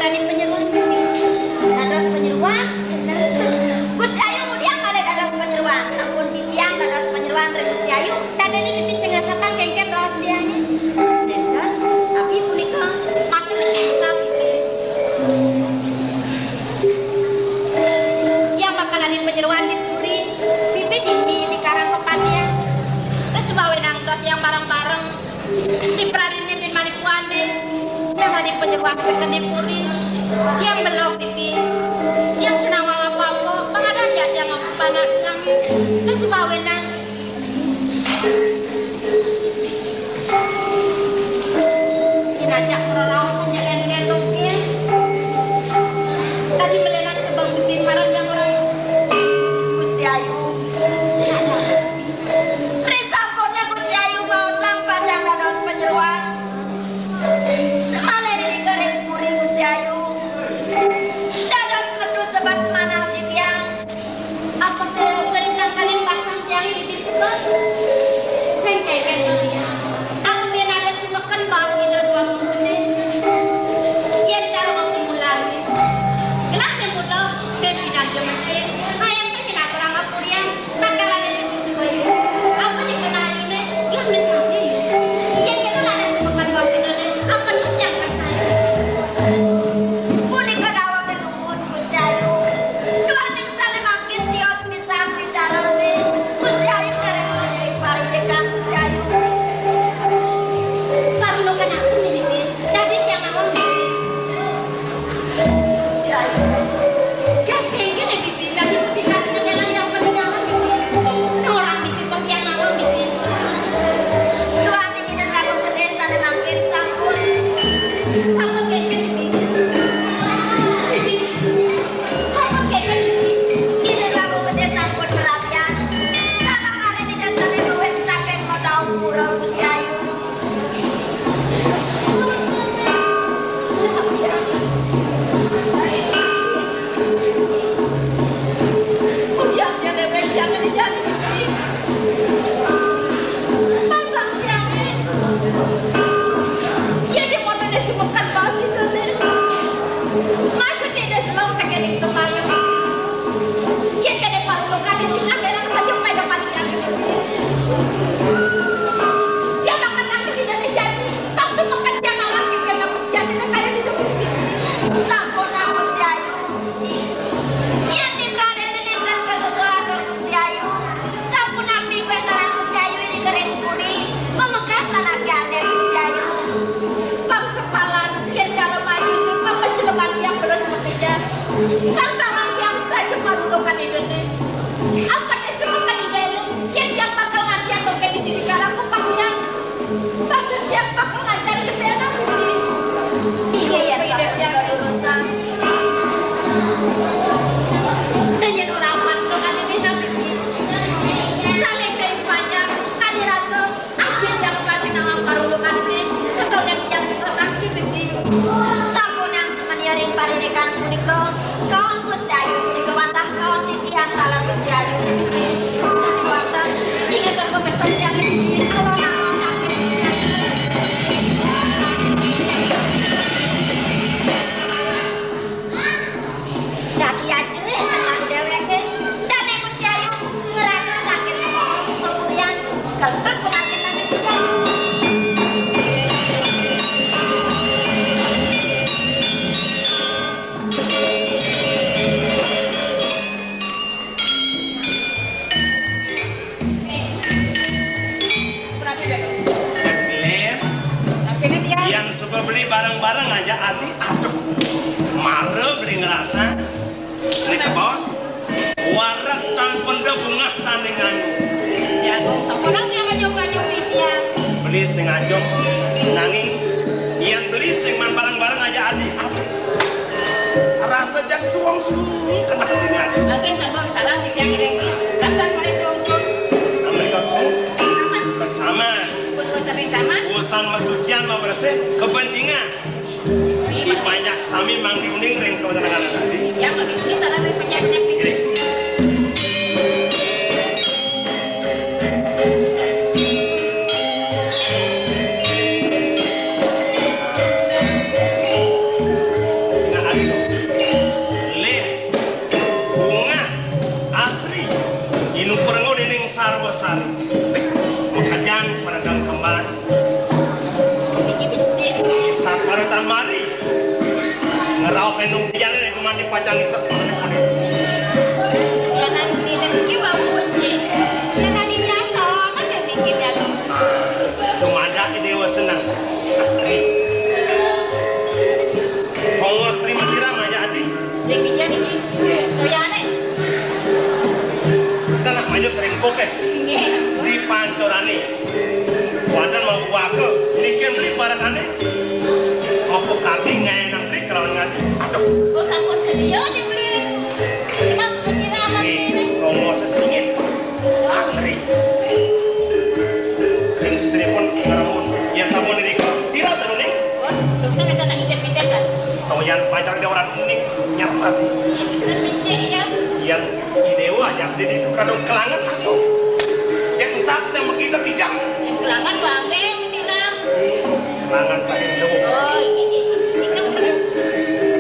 di penyeruan bibi. Dados penyeruan. Gusti Ayu kemudian kali dados penyeruan. Sampun titiang dados penyeruan dari Gusti Ayu. Tadi ini bibi sing rasakan kengket raos dianya. Denten, tapi punika Masih menyiksa bibi. Yang makanan di penyeruan di puri, bibi di karang kepatnya. Terus bawain angkot yang bareng-bareng di perarinnya bin manipuane. Yang ada penyeruan second di puri, yang belok bibi, yang senawang apa-apa, pengadaan yang panas nangis. Terus bawain kinajak merarawasannya len-lenoknya. Tadi melenak sebang bibir marang yang orang Gusti Ayu. Risampurnya Gusti Ayu bawa sang pacar dados penyeruan. Semalir di kering puri Gusti Ayu. Dados medus sebat manang titiang. apa teh gelisang kalian pasang tiang bibir sebab sengkeken dia. Aku biar ada sumekan bahas ino dua mengkude. Ia cara memulai. Gelasnya muda dan tidak gemetin. Ayam penyenak orang apurian. Bakalan ini supaya apa dikenal ini? Lah misalnya ya. Ia kita ada sumekan bahas ino nih. Apa yang saya? Punika dawa kedumun Gusti Ayu. Dua misalnya makin tios pisan bicara ni. Gusti Ayu dari menjadi paridekan Gusti Ayu. Parlo kan aku nih bibir. Tadi yang awam bibir. Gusti Ayu. Kayak gini bibir. Tadi bibir katanya dalam yang peninggalan bibir. Nah orang bibir pas yang awam bibir. Dua tinggi dan lagu gede sana makin sampun. Sama kayak bibir. Bibir. Sama kayak bibir. Ini lagu gede sampun perhatian. Sarang hari ini dasarnya mawet saking modal murah Gusti Ayu. Kudiamnya dewek jangan dijadi bibir. Pasang tiangnya. Iya dia mau nanya sumekan bahas itu nih. Masa dia ada selong pengen semayang bibir. Iya dia ada paru kali cina derang saja pada pagi yang bibir. Dia makan aku tidak ada jadi. Langsung makan dia nawar bibir dapat jadi kayak di depan bibir. Sampun Gusti Ayu. Yen dibraden dan kegegeran Gusti Ayu. Sampun api bentaran Gusti Ayu ini kering puri. Pemekasan akhirnya Gusti Ayu. Pam sepalan kian jalan maju sumpah penceleban yang belum bekerja. Kang tangan yang saja malukan ini. Apa nih semua kan ini? Yang yang bakal ngajar doken di diri karang kupaknya. Pasal yang bakal ngajar ketena budi. Iya ya yang urusan. Nanya orang mandokan ini nabi. Saling dari banyak kan dirasa anjing yang masih nawang parulukan ini. Sedonan yang kaki budi. Sampun yang semeniaring paridekan punika. Kawan Gusti Ayu punika wantah kawan titian talan Gusti Ayu. Kuatan ingat aku pesan yang ini. Alon-alon sakit. Daki ajre anak dheweke. Dane Gusti Ayu ngerana sakit pemburian. Kentrek pengakitan Gusti Ayu. Glen, Tapi dia yang suka beli barang-barang aja hati, aduh, marah beli ngerasa. Ini ke bos, warak tanpa bunga tandingan. jago. Orang yang ngajong-ngajong dia. Beli sing ajong, nanging, yang beli sing man barang-barang aja hati, aduh. Rasa jak suwong-suwong kena dengan. Mungkin sabang salah dia ngiringi. Datang oleh suang-suang. Mereka pun Taman. pertama, Betul tapi taman. urusan masucian mau bersih, kebencingan. Di banyak sami mang diuning ring kau dengan tadi. Yang lebih kita rasa penyakit pikir. mari. Ngerau penung pian ini kumandi pacang isep mana pun. Ya nanti rezeki bawa kunci. Ya nanti nyata kan rezeki dia lo. Cuma ada dewa senang. Kongos terima siram aja adi. Rezekinya ini. Toyane. Kita nak maju sering poket. Nggih. Di pancorane. Wadan mau wake, niken beli barang aneh. Apa kaki ngenang beli kalau ngadi. Aduh. Kok sampun sedia dibeli. Kenapa sekiraman ini? Romo sesingit asri. Dan istri pun ngaramun. Yang tamu diri kau sirau tahu nih. Oh, dokter ada nak ide-ide kan? Tahu yang pacar dia orang unik nyata. Ini bisa picik ya. Yang idewa yang di itu kadang kelangan atau yang sak sama kita kijang. Yang kelangan bangde mesti nak. Kelangan saya jauh. Oh, ini. Ini sebenarnya.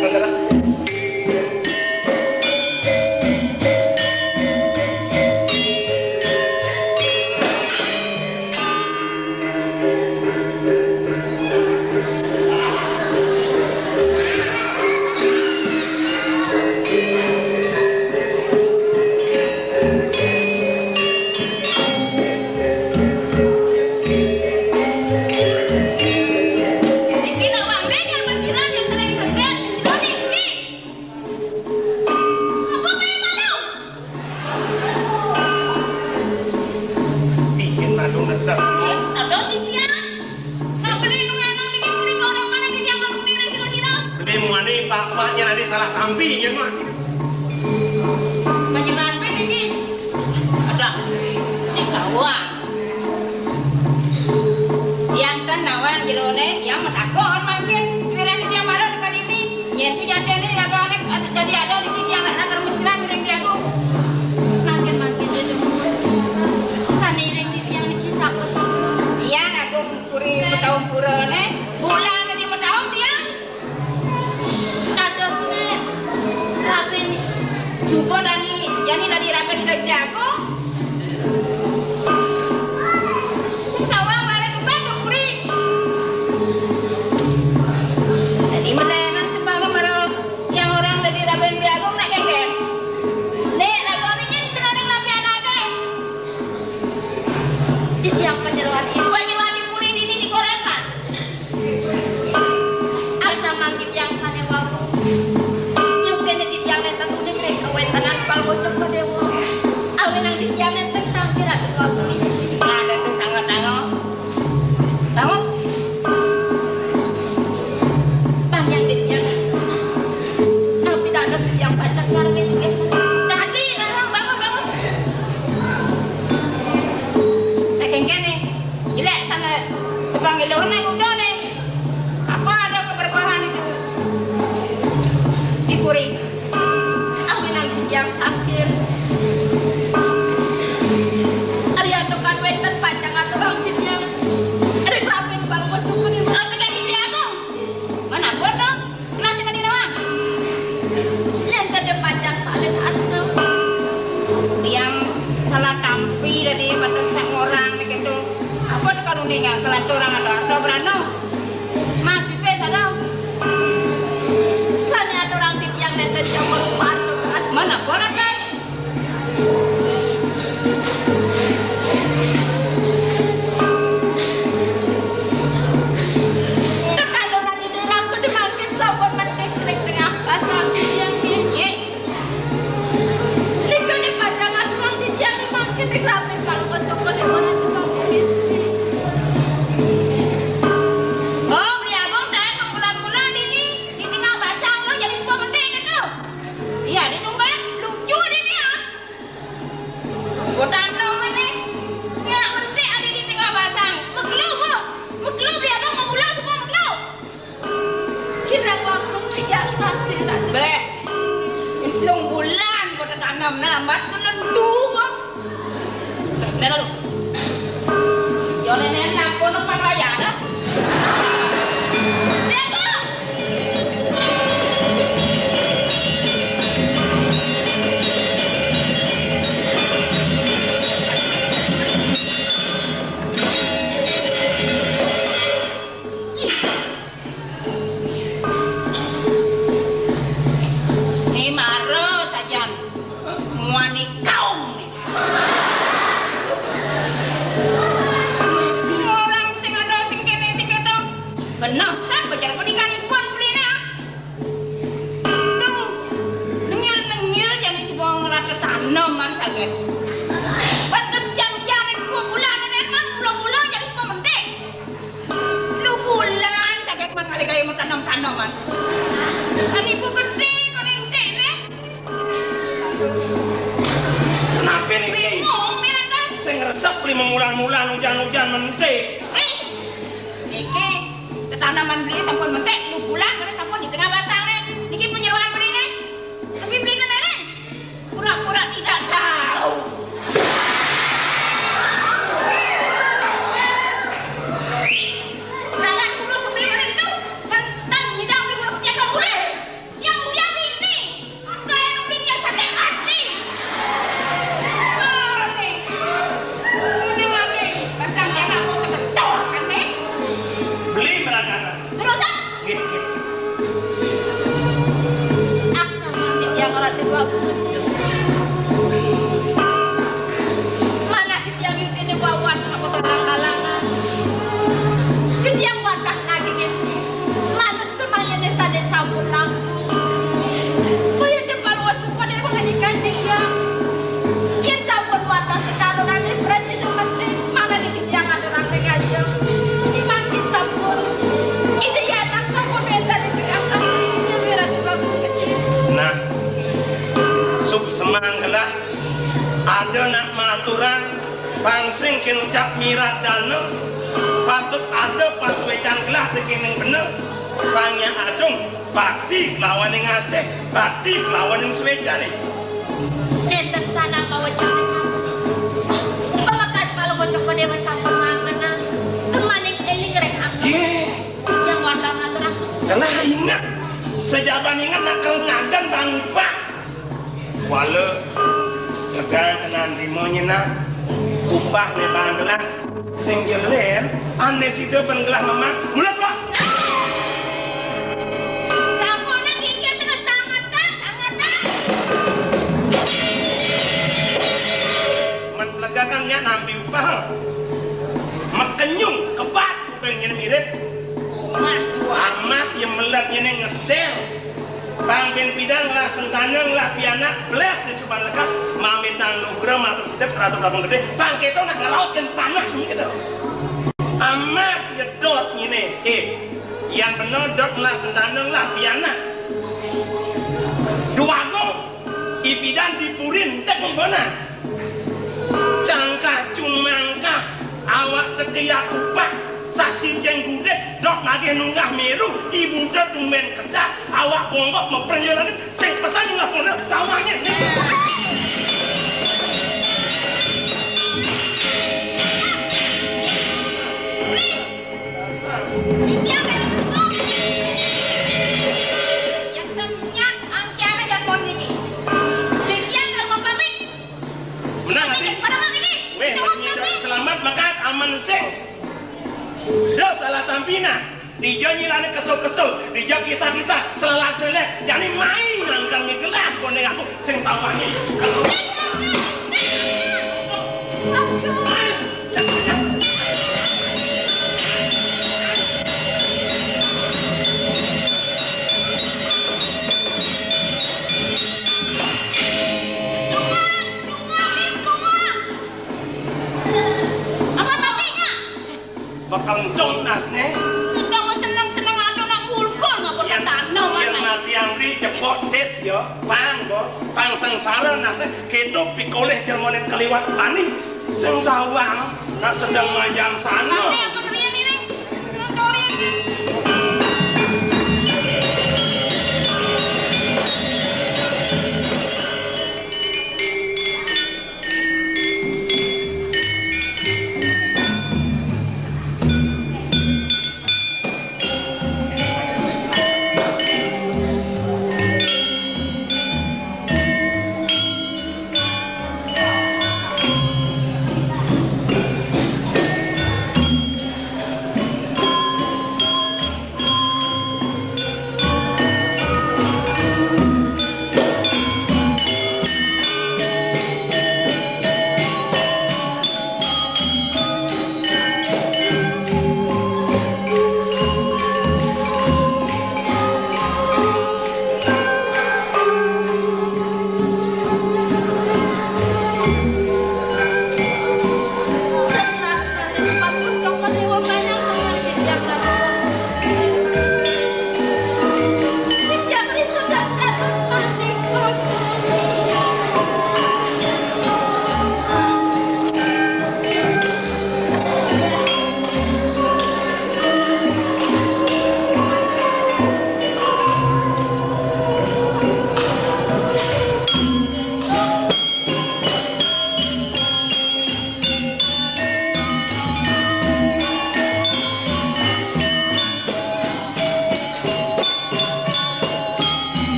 Bener. Iki nak bangde kan mesti nak yang selain sebet. Sino ni ini. Apa kayak malu? Bikin madung netas. Ada si Pia. Nak beli nungan nang dikit puri kau orang mana ni yang nang dikit sino sino. Lebih muani bapaknya nanti salah kampi ya mah. Panjangan apa ini? Ada. Ni kawan. Yang tenawan jerone yang metakon mangkin. Sebenarnya dia marah dekat ini. Nyen si jande ni agak ada jadi ada di sini yang nak kermesiran miring dia aku. Makin dia demut. Sana iring di tiang niki sapet semua. Iya aku puri bertahun purane. Bulan di bertahun dia. Dadosne raben Suko tadi, jadi tadi rapat di dalam jago. Si sawang lari ke puri. Jadi melenan sebagai baru yang orang dari rapat di jago nak kengken. Nek lagu ini kena dengan lapian ada. di tiang penyeruan ini. Banyak di puri ini di korekan. Asa manggil yang sana wabu. Juga di tiang yang tanggung ni kerek kawetanan pal bocok padewo. Awen ang di tiang yang tentang kira wabu ni sendiri. Ada tu sangat tanggung. Tanggung. Panjang di tiang. Tapi dados di tiang pacak karang itu eh. Tadi larang bangun. Kengken ni. Gila sana sepanggil orang naik udah nih. Apa ada keberkahan itu? Di puri. Awen ang di tiang akhir. Ariado kan weten pacak atau orang di tiang. Rek raben pal bocok padewo. Apa kan di aku? Mana pun dong. Nasi tadi nawang. Lenter de pacak salen asem. Yang salah tampi tadi pada sak orang begitu. Apa tu kalau dia kelas orang ada berano. Mas pipes ada. Sana ada orang di tiang lenter jamur padu. Mana pun ada. Kalau orang di daerah aku dimakin sabun mendek tengah pasang di tiang dia. Ye. Lihat ni pacang aturan di tiang dimakin di ramen kalau bocok kau mana tukang polis. Oh, beli agong dah bulan-bulan ini tinggal basang lo jadi sebuah penting itu. Iya, di numbat lucu ini ya. Bodan lo mana? Ya, penting ada di tinggal basang. Meklu bu, meklu beli agong mau bulan semua meklu. Kira waktu tiang sansiran. Be, long bulan kau dah tanam namat kena dua. Nela lu. Jangan nenek kau nak raya dah. Nego. Kan ibu gede, kan entek nih. Kenapa nih Kiai? Bingung nih atas. Saya ngeresep beli memulan-mulan hujan-hujan mentek. Niki, tanaman beli sampun mentek, lu bulan karena sampun di tengah basang nih. Niki penyeruan beli nih. Tapi beli ke nenek. Pura-pura tidak tahu. Nangan dulu sebelum itu, pentang nyidang beli urus dia boleh. Yang udah ini, kayak beli dia sakit hati. Ini lagi, pasang yang aku sebetul sana. Beli berangkat. Terus ah? Aksa mungkin yang relatif bagus. Mana yang ini bawan kamu terang-kalangan. Jadi yang wadah lagi gitu. Mana semuanya desa-desa pulang. Kaya depan wajib pada menganikan dia. Yang campur wadah kedaruran di presiden penting. Mana dikit yang ada orang aja. Dimakin campur. Itu ya anak campur beda di atas. Yang merah di bagus gede. Nah, suk semanggelah ada nak maturan pangsing kinucap mirat dana patut ada pas wecan gelah tekining bener pangnya adung bakti kelawan yang ngasih bakti kelawan yang sewecan nih Enten sana mau cari sama. Pemakat malu kocok ke dewa sampun mangkena. Temanik eling rek angkat. Yang wadah ngatur langsung semua. karena ingat sejaban ingat nak kelengadan bang upah wala tegang kenan limonya nak upah nih bang gelah sing geler ane situ penggelah memang mulut wah Sampun lagi ke tengah sangat dah. menlegakannya nampi upah mekenyung kebat kupengnya mirip amat yang melatnya ngedel bang ben pidang lah sentaneng lah pianak belas di coba lekat mamitang lugram atau sisip ratu tabung gede bang kita nak ngelautkan tanah nih gitu amat yedot ini yang bener dot lah sentaneng lah pianak dua gong ipidan dipurin tak membona cangkah cumangkah awak tekiak kupak saksi ceng gudeg dok lagi nunggah meru ibu dok tumen kedak awak bonggok memperjalanin sing pesan nggak pernah tawanya Dia merah semua. Yang temnya angkian aja pon ini. Dia kalau mau pamit. menang nanti Pada mau ini. weh selamat makan aman sing dah salah tampina dijo nyilane kesel-kesel dijo kisah-kisah selak-selek jadi main langkang ngegelah kone aku sing tawanya Apa tapinya? bakal jonas nih Sudah mau senang-senang ada nak mulkul ngapa yang tanah yang mana? mati yang di cepot tes yo pang sengsara nasnya kedo pikoleh jamonet keliwat pani sing cawang nak sedang manjang sana Apa kalian ini? Kalian ini.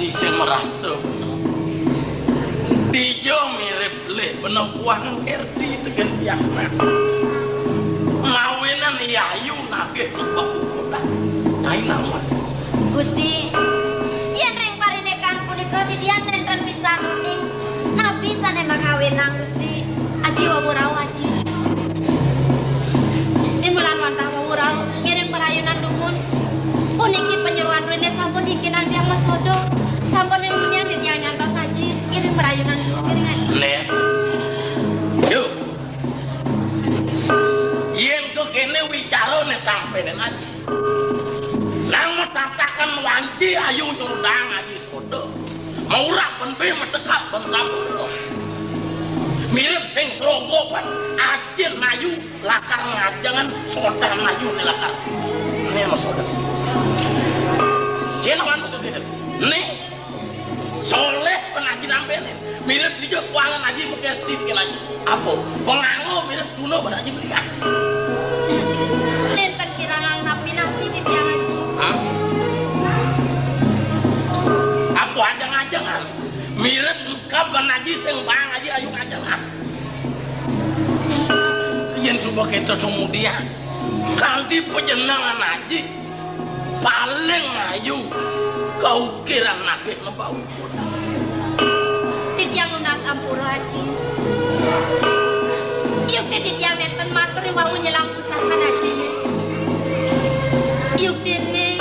Aji sing merasa dia mirip le bener uang erdi tegen piakna mawinan yayu nagih nembak kota nyai nama Gusti yen ring parinekan punika didian nenten pisan ing nabi sane makawenang Gusti Aji wawurau aji. Imulan wantah wawurau ngiring perayunan dumun. Puniki penyeruan rene sampun dikinang tiang masodo. Sampun ilmunya di tiang nyantos aji. Ngiring perayunan ngiring aji. Lihat yuk yang ke kene wicara ne tampenen aji nang tatakan wanci ayu nyurdang aji sodo maurah penpe metekap bensabu mirip sing rogo pan acil mayu lakar ngajangan soda mayu ni lakar ini mas soda jenawan betul tidak nih soleh penaji nampenin mirip di jok kuangan aji mengerti dikit aja apa pengango mirip kuno pada aji belikan Nenten kirangang napi-napi di tiang aji. apa ajang-ajangan mirip kapan aji sing bang aji ayu ajangan yang coba kita kemudian kanti penjenangan aji paling ayu kau kira nakit nebau Di tiang lunas ampura aji. Yuk di tiang nenten matur yang mau nyelang pusaka aji. Yuk dene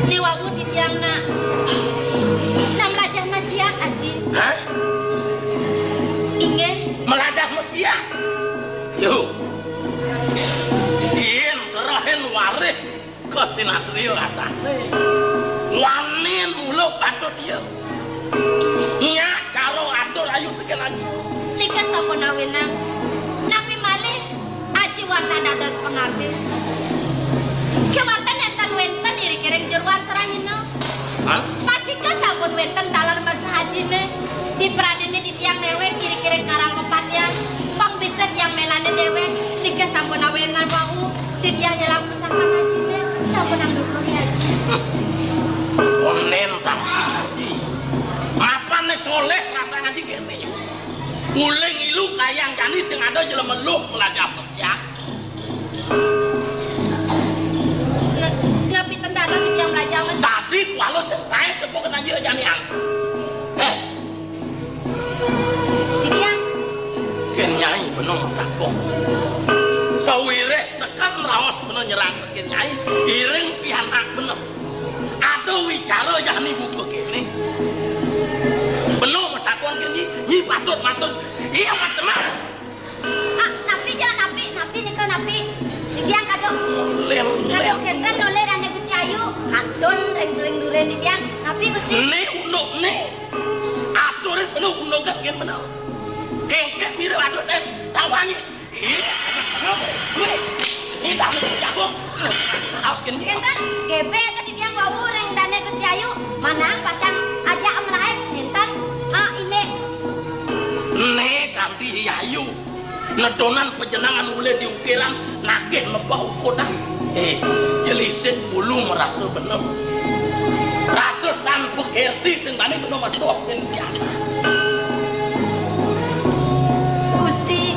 ni wawu di tiang na nam lajah masiat aji. hah? Inge melajah mesia yuk ien terahin waris ke sinatrio atane wanin mulu patut dia nyak caro atur ayu tekan lagi lika sampun awenang. Napi malih aji warna dados pengambil. Kewatan nenten wenten iri-iring jeruan serangino. hah? Masih ke sampun wenten dalar masa hajine di pradene di tiang dewek kiri-kiri karang kepatnya pang bisa tiang melane dewek lika sampun awenan wau di tiang nyelang pusaka hajine sampun ang dukuri haji. Onen tapi apane soleh rasa ngaji gini uling ilu kayang kani sing ada jelema lu melajah mesia Ngapi tendano si tiang belajar mas. tadi kalau sing tae tepuk kena aja janian Di tiang ken nyai bener takok sawire sekan raos bener nyerang ken nyai iring pianak bener ada wicara jani buku kene bener takon ken nyi patut matur iya macam napi jangan napi nikah napi di tiang kado lem kenten oleh dan Gusti Ayu kandon ring duren di tiang napi Gusti ne unuk ne aturin bener unuk kan ken bener ken mirip adut tawangi ini dah jago harus ken kenten gebe ke di tiang wawu ring dan Gusti Ayu manang pacan aja amraib kenten ini ne kanti ayu nedonan penjenangan ule di ukiran nakeh lebah ukuran jelisin bulu merasa bener rasa tanpa kerti sing bani bener medok ken kiana Gusti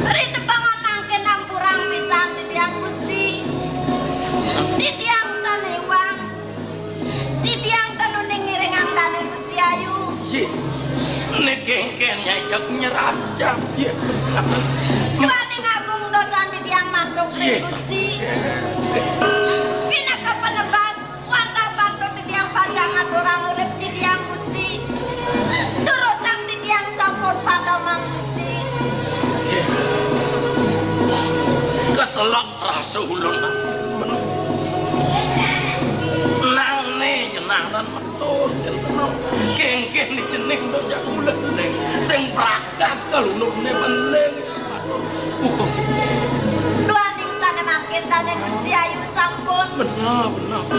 rida bangun nangke nampurang pisan di tiang Gusti di tiang sanewang di tiang tanuning ngiringang dane Gusti Ayu ye ne gengkennya jak nyerajam ye Duane ngagung dosan di tiang mandung ring Gusti Pina ka penebas wanda bandung di tiang pajangan orang urip di tiang Gusti Durusak di tiang sampun pandamang Gusti keselak rasa ulun nang ne jenaran metur ken bener gengken ni jeneng do jak ulek-ulek sing prakat kalunune meneng Duaning sana makin dane Gusti Ayu sampun benar ya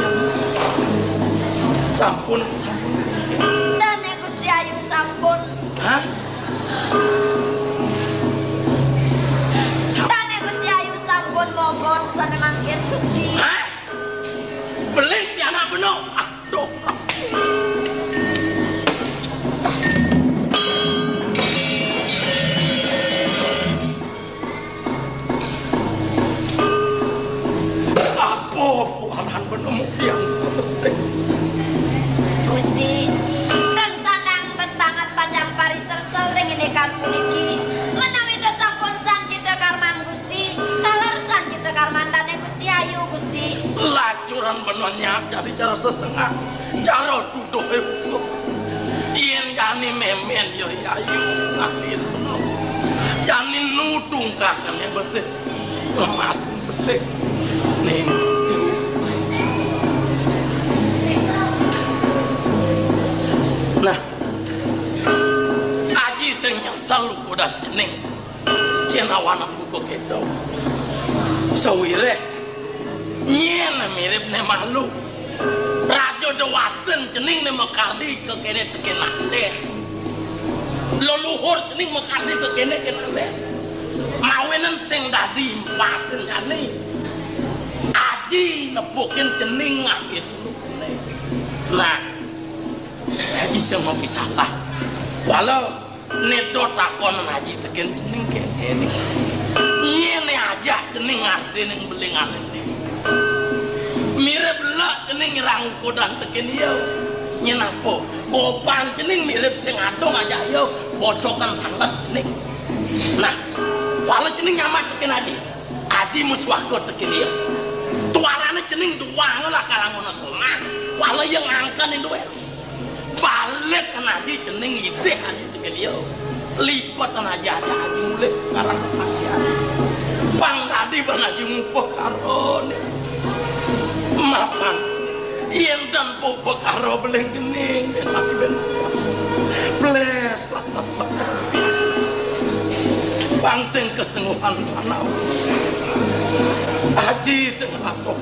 sampun dane Gusti Ayu sampun hah dane Gusti Ayu sampun mogot sana makin Gusti hah beli ya kemudian pesek. Gusti, dan sanang bes banget panjang parisel-sel ring ini kan puniki. Menawi sampun sancita karman Gusti, talar sancita karman dane Gusti Ayu Gusti. Lacuran benonnya jadi cara sesengah, cara duduh itu. Yen jani memen yo Ayu ngalir bener. Jani nudung kakane besi emas belik. Ning nah, aji sing nyesal udah jening cenawanan buku kedong sawire nyen mirip ne malu rajo dewaten jening ne mekardi ke kene tekenale leluhur jening mekardi ke kene kenale mawenan sing dadi pasen jane aji nepukin jening ngapit nah haji semua salah walau nedo takon haji teken jening kene nyene aja jening ngerti ning belingan ini mirip lah jening rang kodan teken yo nyenapo gopan jening mirip sing adong aja yo bocokan sangat jening nah walau jening nyaman teken haji muswako teken yo tuarane jening duang lah kalangono selama walau yang angkan itu balik kan aja jening ide aja teken yo lipat kan aja mulai karang aja pang tadi ban aja ngumpul karon mapan yen dan pupuk karo beleng jening ben mati ben bles latat pancing kesenguhan tanau aji sing lapok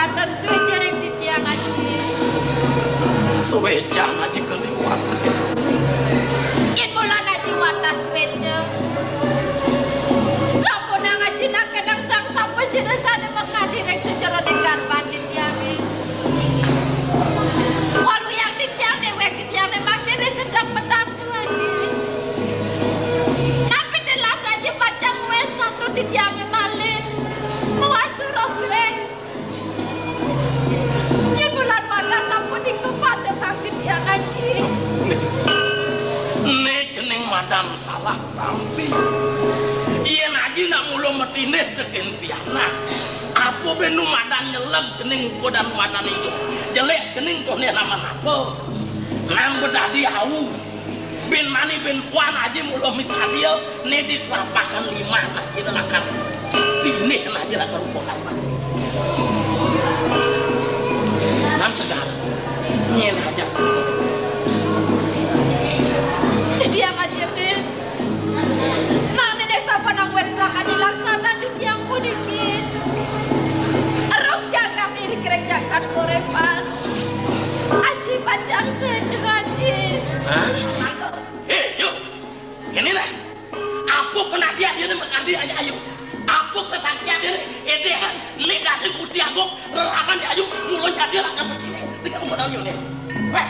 dan suwe jarang di tiang aji suwe jang aji keliwat in bulan aji watas suwe sampun ngaji nak kadang sang sampai sini sana menghadirkan secara dengan bandit yang walau yang di tiang dewek di tiang maknanya sedang petatu aji tapi telas aji panjang wes satu di tiang malin mewastu robreng bulan mana sampun kepada bakti dia ngaji ne jeneng madan salah tampi iya ngaji nak mulu metine teken piana apa benu madan nyeleg jeneng kodan madan itu jelek jeneng kohne nama apa nang bedadi hau bin mani bin puan aja mulu misadia ne di lapakan 5 aja lakan tine aja lakan rupokan tegar nyen aja dia ngajar deh mana desa panang wetsak dilaksana di tiang puniki erok jagat ini kerek jagat korepan aji panjang sedih aji yuk ini lah apa pernah dia mengandi aja ayo apa kesaktian dia edehan ini dari kuti agok rerakan di ayu mulai jadi lah kan begini tiga modal yuk nih weh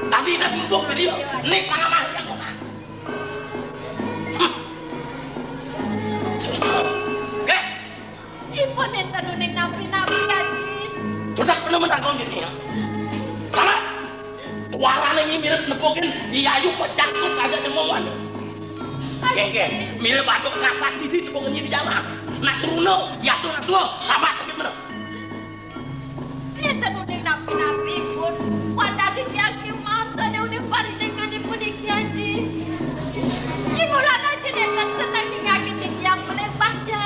tadi gok video nih pangaman yang kota oke ibu nenta nuning napi aji sudah penuh mentanggung gini ya sama tuaran ini mirip nepokin di ayu pecakut aja jemongan Geng, mirip batuk kasak di sini pokoknya di jalan. Nak turuno, ya tuh sahabat tapi bener. Nenta nuning napi pun, wadah di tiang masa dia udah parisekan di pudik aji. Imulan aja nenta senang nyakit di tiang melempahnya.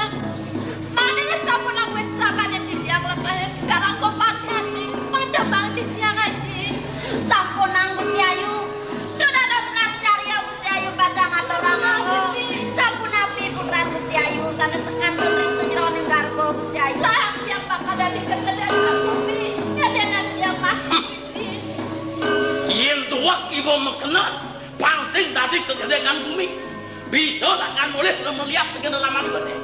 Mana sampun awet sakan di tiang lepas karang koparnya nih, pada bang di tiang aji. Sampun Gusti Ayu, sudah ada senas cari Gusti Ayu baca ngaturang aku. Sampun api putra Gusti Ayu, sana sekan ring sejeroan yang garbo Gusti Ayu. Sayang yang bakal dari kekedan aku pi, kedanan yang makin pi. Yen tuak ibu mekena, pangsing tadi kegedean bumi. Bisa lah kan boleh melihat kegedean lama di bane.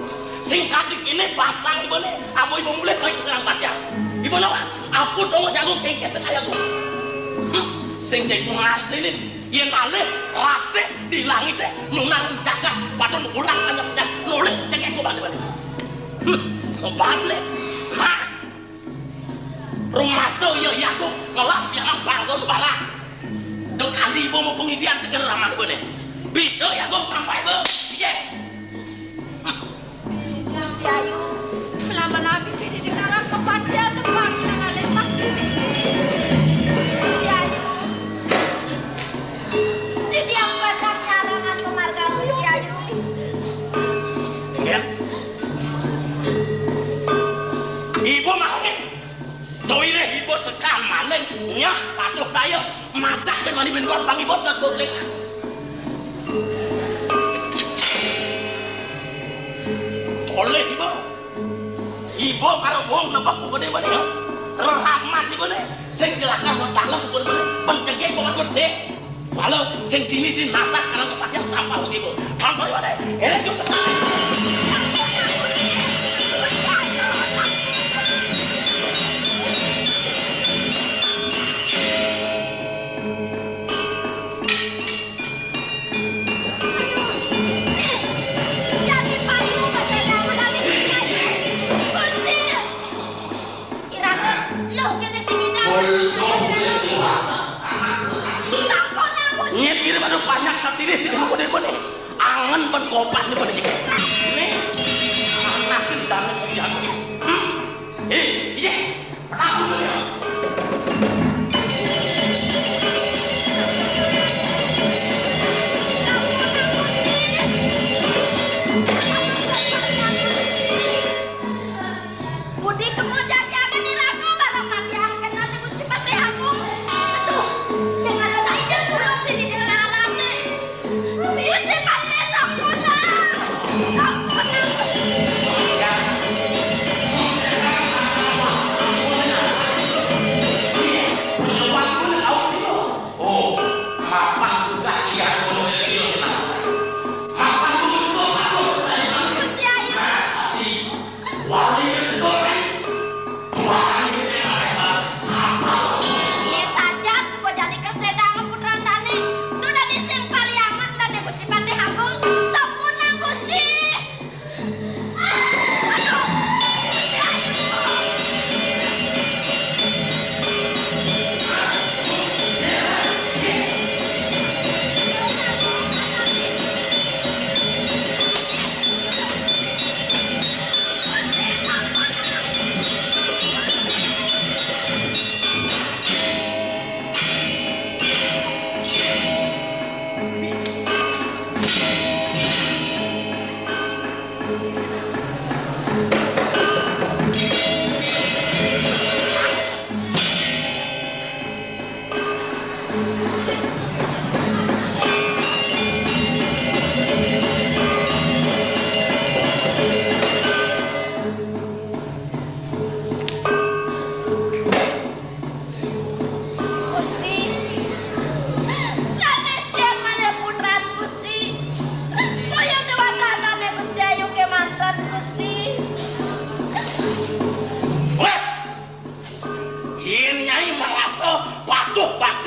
Singkat ini pasang di bane, apa ibu mulai lagi kerang baca. Ibu nawa, aku dong jago keket kayak aku. Sing jadi pengartilin, yen alih rate di langit nyunan jagat padon ulang anyep nulis cengek ku balik balik nah rumah so yo aku ngelah yang bangkon bala do kandi ibu mau pengidian ceker ramah bene bisa ya gue tampai be iya Gusti Ayu melama-lama ini dikarang kepada depan dengan lemak Gusti Ayu jadi yang baca carangan pemargaan Gusti Ayu ya ibu makin soire ibu sekam maling nyak patuh tayo matak dan mani bentuan pangi botas boblik oleh ibu karo wong nebak ku gede bane rahmat ibu ne sing jelakan talang ku gede pencegek kok bersih kalau sing dini natak kana kepastian tanpa ibu tanpa bane ele juga nyet pada banyak hati deh jadi mau kode angan ban kopat nih pada jika nih anak dangan kerjaan iya pernah dulu ya Budi kemudian jangan diragu barang mati yang kenal di Gusti Pati aku aduh sing ada lain dan kurang di jalan alase Gusti Pati sampuna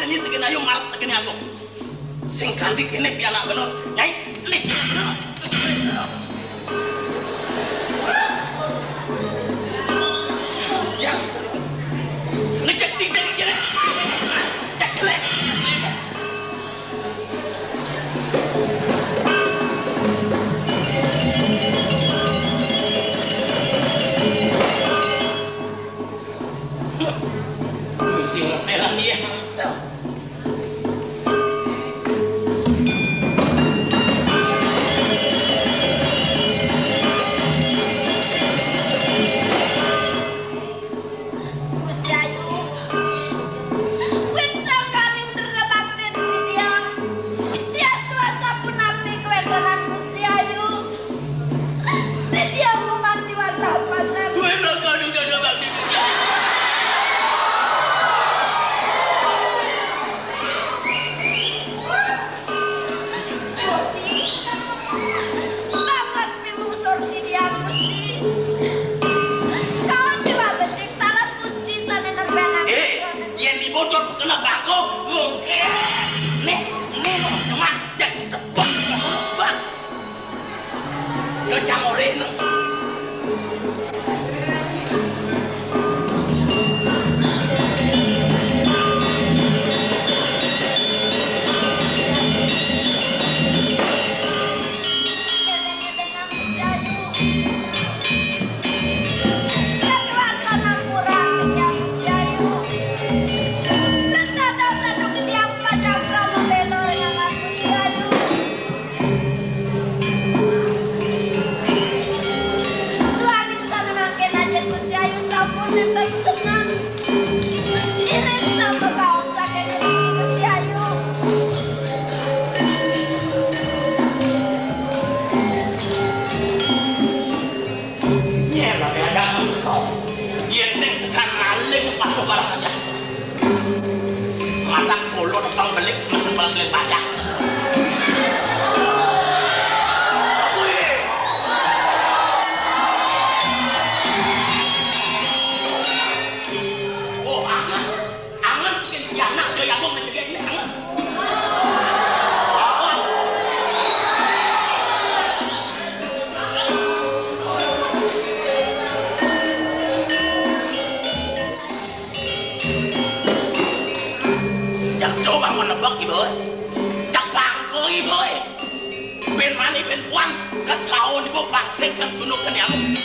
ini tekan ayo marah tekan aku sing ganti kene pianak bener nyai lis jam ngecek tik kene cek lek mesti ngotelan dia puan ketahuan ibu pangsek yang tunuk ke niamu.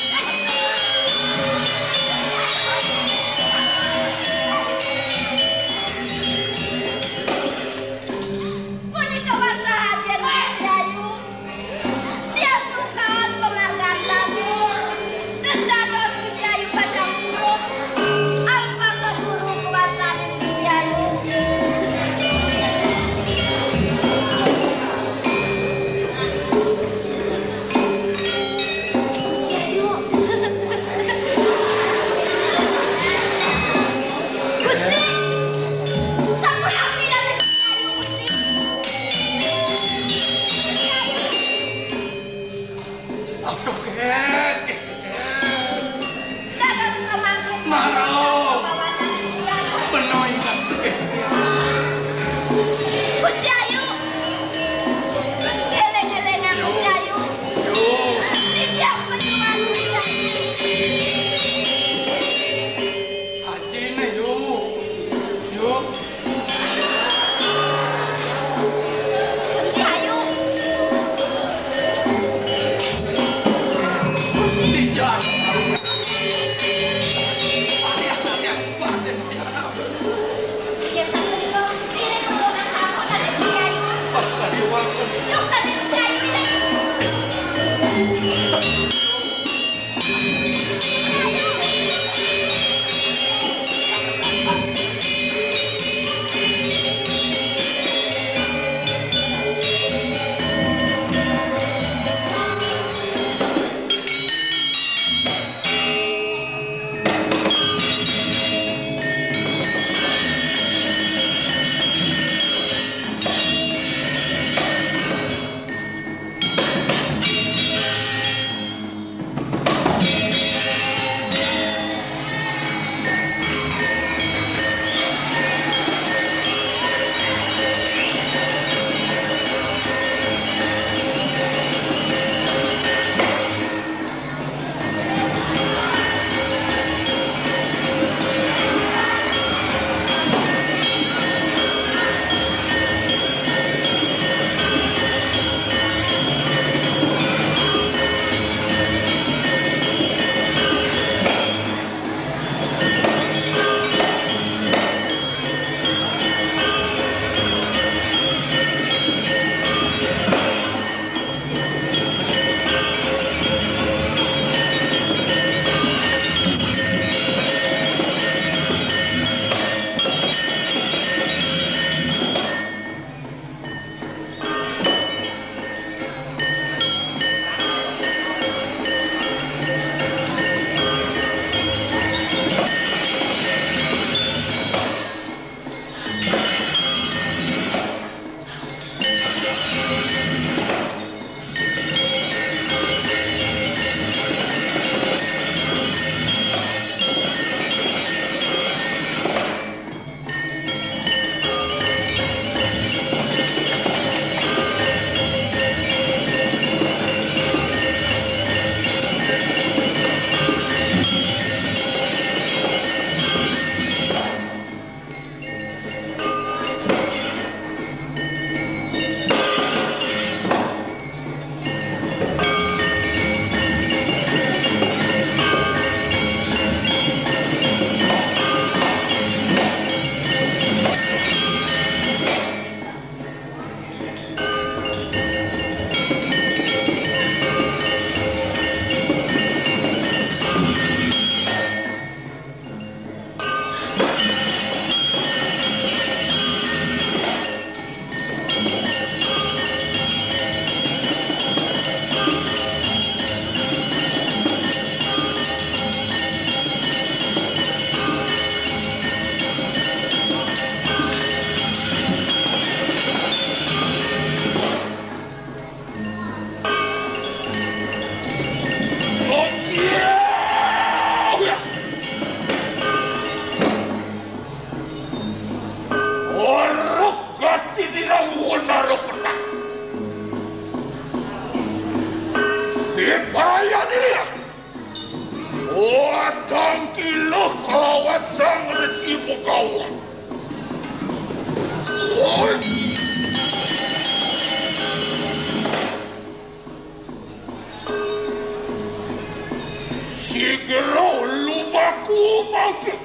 Sigero lumaku mangke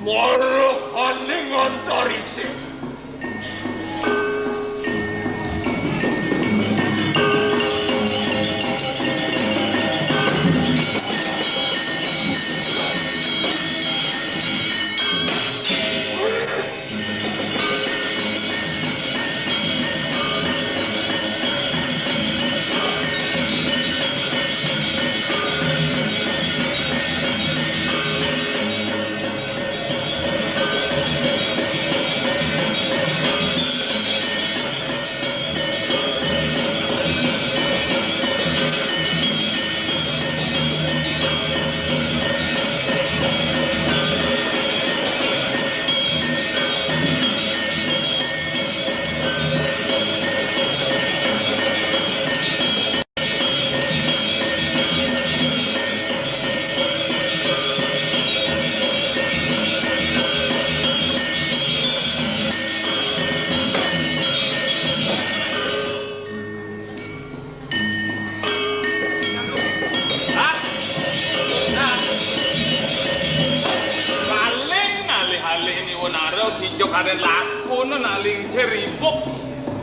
marahane antarikse.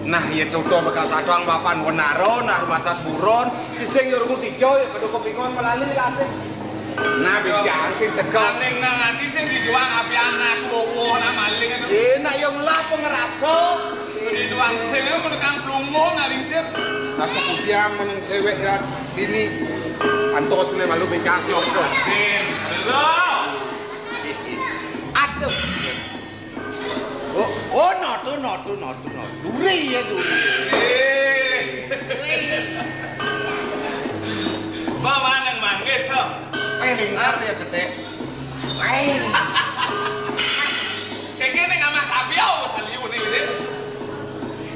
Nah, ya tuto bekas adang papan Wonaro, nah masat buron, sising yo rungu tijo ya kedua kepingon melalui latih. Nah, biar sing tegak. Maling nang ati sing dijuang api anak lowo nang maling itu. Nak yang lapo ngeraso. Dijuang sing itu menekan plungo ngalincir. Nah, kemudian meneng cewek ini antos ne malu bekasi opo. Aduh. Oh, not. Duri ya duri. Bawa nang manggis ho. Dengar ya gede. Kayak gini nggak mah kapiau saliu nih gitu.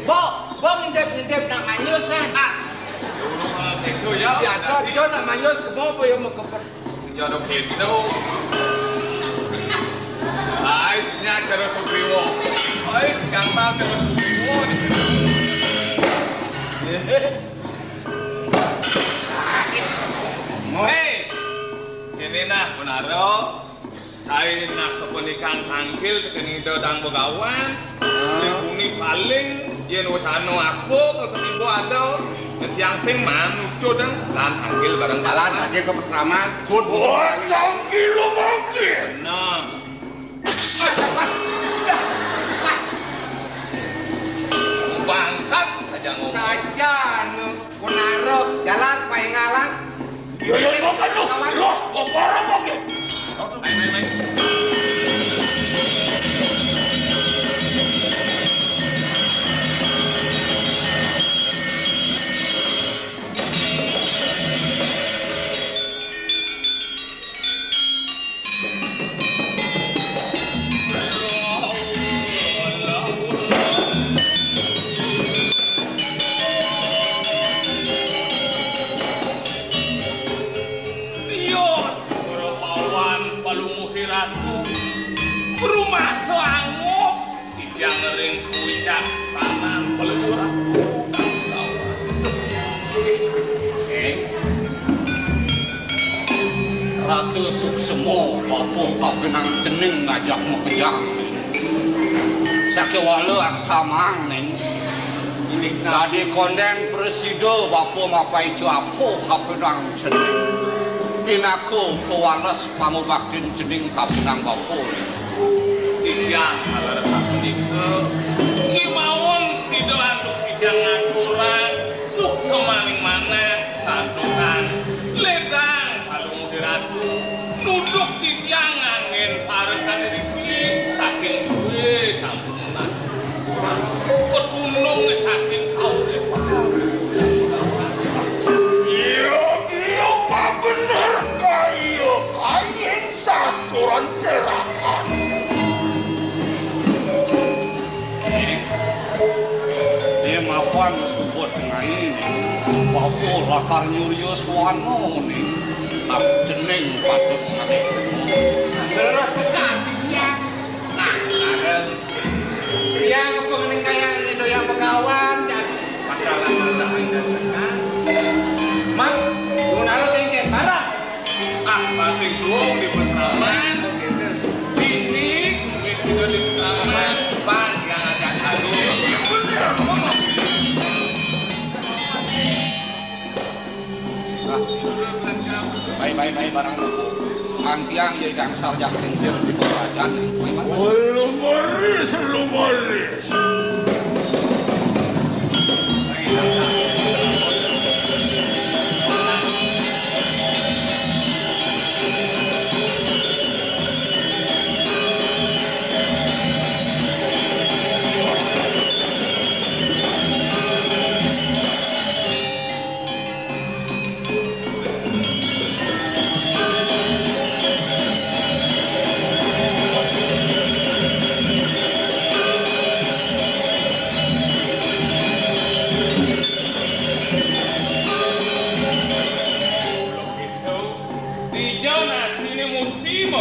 Bo ngintip nak manyus Gitu ya. Biasa dia nak manyus ke mopo yang mau kepet. Sejauh gitu. Ay, senyap terus supriwo. Ay, gampang terus supriwo. Hei, ini nah Bonaro. Cai nak kepenikan tangkil tekeni dodang begawan. Ini paling yen wacano aku ketibo ada yang sing manujo dan tangkil bareng jalan aja ke peseraman. Sud. Tangkil lo mungkin. Nah. Bangkas saja ngomong. Saja Bonaro jalan paingalan. Yo makan lo. Kok parah mungkin. Main. Rumah soanguk yang ngering kuicak sana pelurah rasa suksemo apa kabenang cening ngajak mekejang sakewala aksamang neng tadi konden presido bapo mapai cuapo kabenang cening pinaku pewalas pamubaktin cening kabenang bapo tiang ala satu niku kimawon sidoan tukijang aturan suk semaning mana santukan ledang palung diratu nuduk titiang angin parekan diri saking suwe sampun mas ketunung saking kau iya pak bener kayu kain saturan cerakan mapan support dengan ini bapo lakar nyurius wano nih tak jeneng patut ngane terus sekati dia nah ada dia kepengen kayak itu yang pekawan jadi padalan ini sekan mang Bonaro tinggi marah Baik barang aku. Antiang ya kang sarjak tingsir di kerajaan. Lumaris.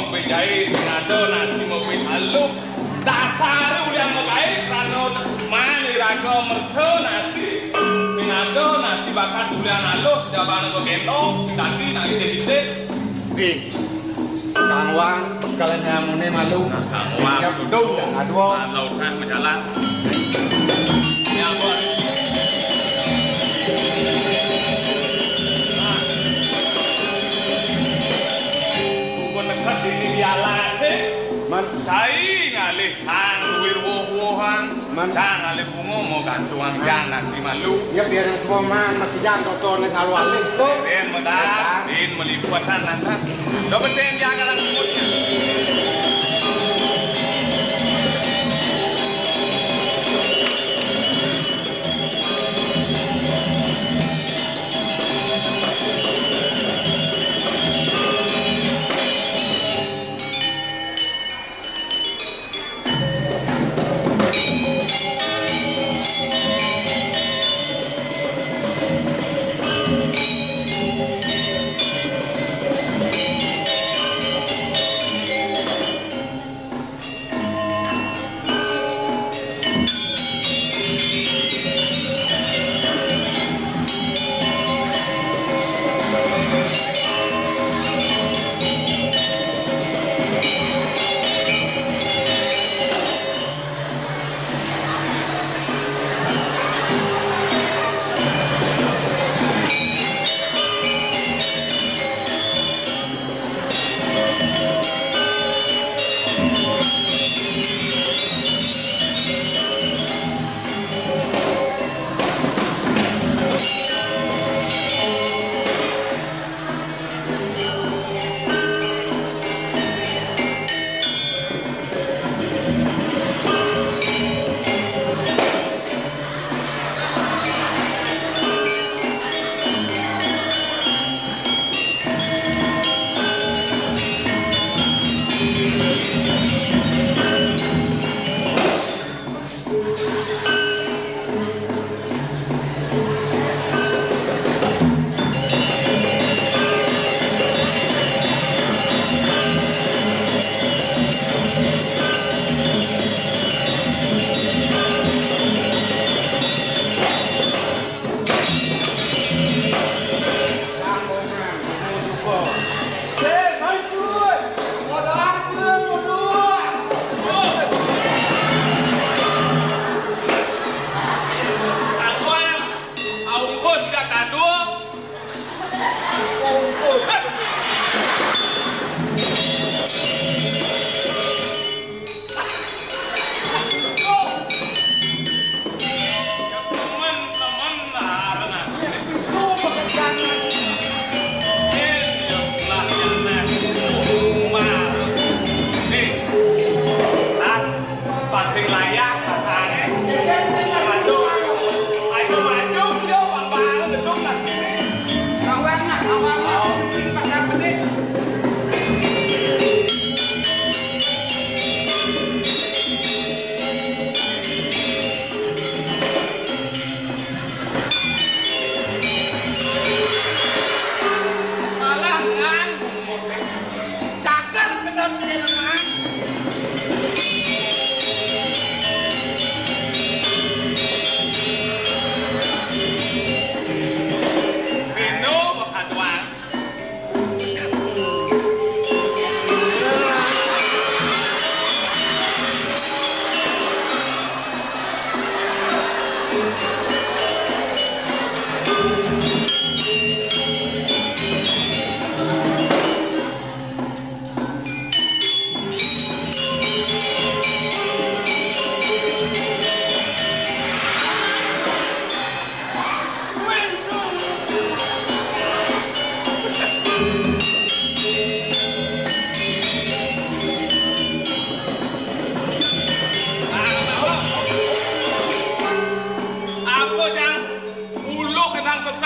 Bejai senado nasi mobil halus dasar udah mau baik sanot mani rago merto nasi senado nasi bakat udah halus jawaban ke gendong tadi nanti debite Di Kang Wang kalian ngamune malu. Kang Wang Ya dong dah aduh. lautan berjalan ya bos ini biala sih, cai ngalih sang wirwohan, cang ngalih bungo mau gantungan jana si malu. Ya biar yang semua man mati jangan tonton kalau alih tuh. Den medar, den meliputan lantas, dapat den jaga lang semutnya.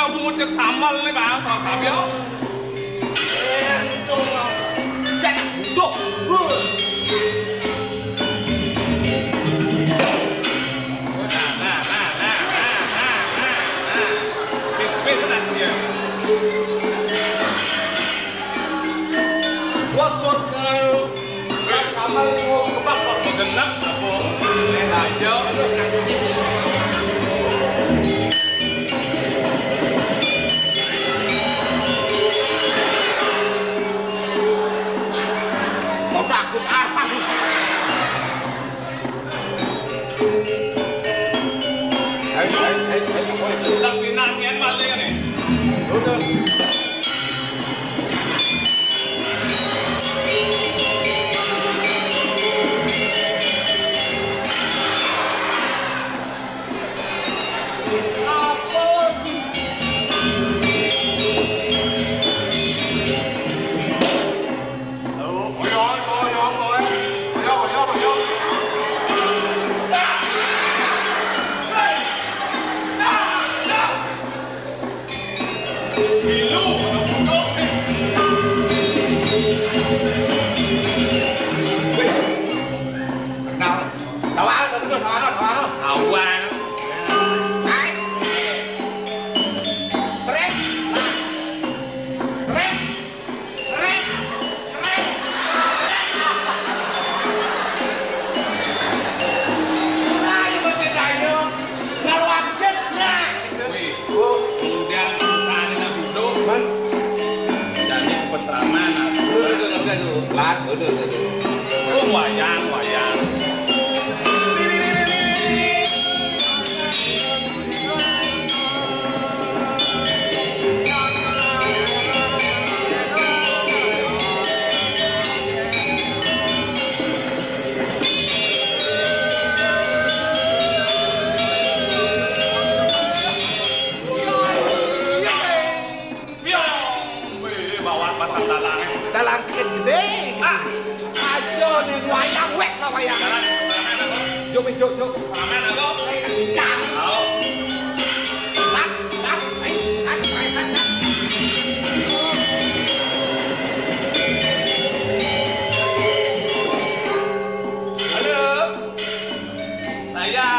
kau bungut yang samal nih bang soal kabel. Entong jangan budok. Waktu kalau samal mau kebak kok Genap apa? Ayo. mau takut apa? Ayo. Tak sinar nian balik kan nih. Udah. Wayang. Dalang sikit gede. Ayo nih wayang wek lah wayang. Jom. Salaman aku. Bincang. Tahu. Tak. Halo. Saya.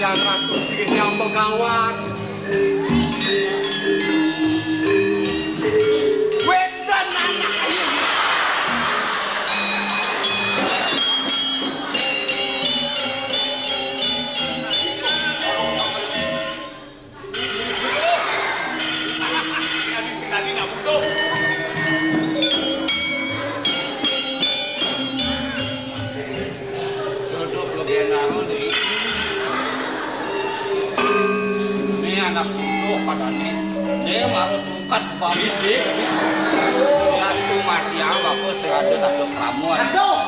Yang ratu sikit nyambung kawan. Wedan anak ayu. Lagi nggak butuh. Duduk lebih enak nih. Anak butuh padanya dia baru tungkat babi dia tuh mati yang bagus ada keramuan. Aduh.